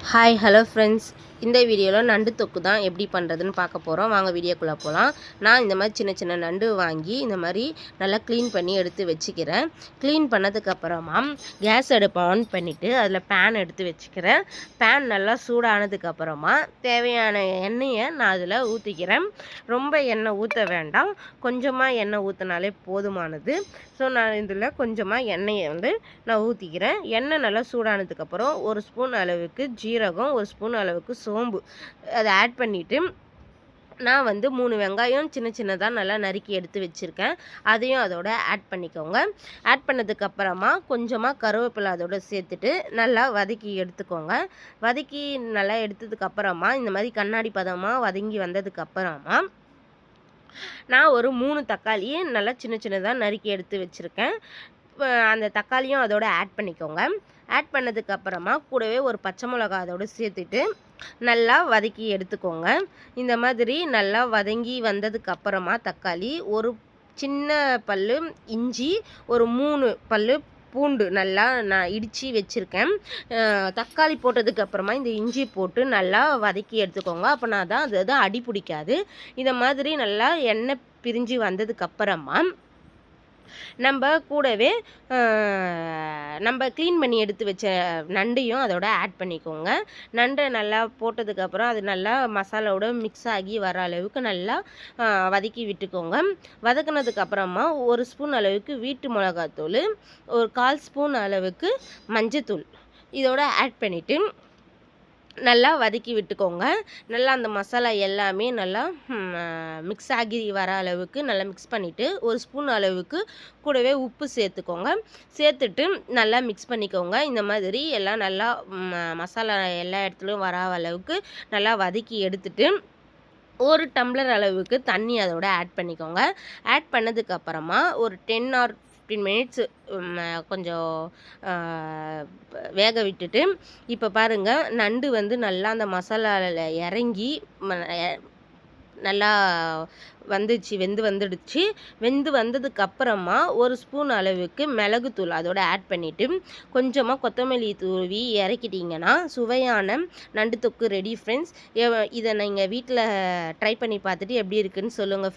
Hi hello friends, இந்த வீடியோவில் நண்டு தொக்கு தான் எப்படி பண்ணுறதுன்னு பார்க்க போகிறோம். வாங்க வீடியோக்குள்ளே போகலாம். நான் இந்த மாதிரி சின்ன சின்ன நண்டு வாங்கி இந்த மாதிரி நல்லா க்ளீன் பண்ணி எடுத்து வச்சுக்கிறேன். க்ளீன் பண்ணதுக்கப்புறமா கேஸ் அடுப்பை ஆன் பண்ணிவிட்டு அதில் பேன் எடுத்து வச்சுக்கிறேன். பேன் நல்லா சூடானதுக்கப்புறமா தேவையான எண்ணெயை நான் அதில் ஊற்றிக்கிறேன். ரொம்ப எண்ணெய் ஊற்ற வேண்டாம், கொஞ்சமாக எண்ணெய் ஊற்றினாலே போதுமானது. ஸோ நான் இதில் கொஞ்சமாக எண்ணெயை நான் ஊற்றிக்கிறேன். எண்ணெய் நல்லா சூடானதுக்கப்புறம் ஒரு ஸ்பூன் அளவுக்கு ஜீரகம், ஒரு ஸ்பூன் அளவுக்கு சோம்பு அதை ஆட் பண்ணிவிட்டு நான் 3 வெங்காயம் சின்ன சின்னதாக நல்லா நறுக்கி எடுத்து வச்சுருக்கேன். அதையும் அதோட ஆட் பண்ணிக்கோங்க. ஆட் பண்ணதுக்கப்புறமா கொஞ்சமாக கருவேப்பிலை அதோட சேர்த்துட்டு நல்லா வதக்கி எடுத்துக்கோங்க. வதக்கி நல்லா எடுத்ததுக்கப்புறமா இந்த மாதிரி கண்ணாடி பதமாக வதங்கி வந்ததுக்கப்புறமா நான் ஒரு 3 தக்காளி நல்லா சின்ன சின்னதாக நறுக்கி எடுத்து வச்சுருக்கேன். அந்த தக்காளியும் அதோட ஆட் பண்ணிக்கோங்க. ஆட் பண்ணதுக்கப்புறமா கூடவே ஒரு பச்சை மிளகா அதோடு சேர்த்துட்டு நல்லா வதக்கி எடுத்துக்கோங்க. இந்த மாதிரி நல்லா வதங்கி வந்ததுக்கப்புறமா தக்காளி, ஒரு சின்ன பல்லு இஞ்சி, ஒரு 3 பல்லு பூண்டு நல்லா நான் இடித்து வச்சுருக்கேன். தக்காளி போட்டதுக்கப்புறமா இந்த இஞ்சி போட்டு நல்லா வதக்கி எடுத்துக்கோங்க. அப்போனா தான் அது அடி பிடிக்காது. இதை மாதிரி நல்லா எண்ணெய் பிரிஞ்சு வந்ததுக்கப்புறமா நம்ம கூடவே நம்ம க்ளீன் பண்ணி எடுத்து வச்ச நண்டையும் அதோட ஆட் பண்ணிக்கோங்க. நண்டை நல்லா போட்டதுக்கப்புறம் அது நல்லா மசாலாவோட மிக்ஸ் ஆகி வர அளவுக்கு நல்லா வதக்கி விட்டுக்கோங்க. வதக்கினதுக்கப்புறமா ஒரு ஸ்பூன் அளவுக்கு வீட்டு மிளகாத்தூள், ஒரு 1/4 ஸ்பூன் அளவுக்கு மஞ்சத்தூள் இதோட ஆட் பண்ணிவிட்டு நல்லா வதக்கி விட்டுக்கோங்க. நல்லா அந்த மசாலா எல்லாமே நல்லா மிக்ஸ் ஆகி வர அளவுக்கு நல்லா மிக்ஸ் பண்ணிவிட்டு ஒரு ஸ்பூன் அளவுக்கு கூடவே உப்பு சேர்த்துக்கோங்க. சேர்த்துட்டு நல்லா மிக்ஸ் பண்ணிக்கோங்க. இந்த மாதிரி எல்லாம் நல்லா மசாலா எல்லா இடத்துலையும் வர அளவுக்கு நல்லா வதக்கி எடுத்துட்டு ஒரு டம்ளர் அளவுக்கு தண்ணி அதோட ஆட் பண்ணிக்கோங்க. ஆட் பண்ணதுக்கப்புறமா ஒரு 10 or 15 மினிட்ஸ் கொஞ்சம் வேக விட்டுட்டு இப்போ பாருங்கள், நண்டு நல்லா அந்த மசாலாவில் இறங்கி நல்லா வெந்துடுச்சு. வெந்து வந்ததுக்கப்புறமா ஒரு ஸ்பூன் அளவுக்கு மிளகுத்தூள் அதோட ஆட் பண்ணிவிட்டு கொஞ்சமாக கொத்தமல்லி தூவி இறக்கிட்டிங்கன்னா சுவையான நண்டு தொக்கு ரெடி ஃப்ரெண்ட்ஸ். இதை நீங்கள் வீட்டில் ட்ரை பண்ணி பார்த்துட்டு எப்படி இருக்குன்னு சொல்லுங்கள்.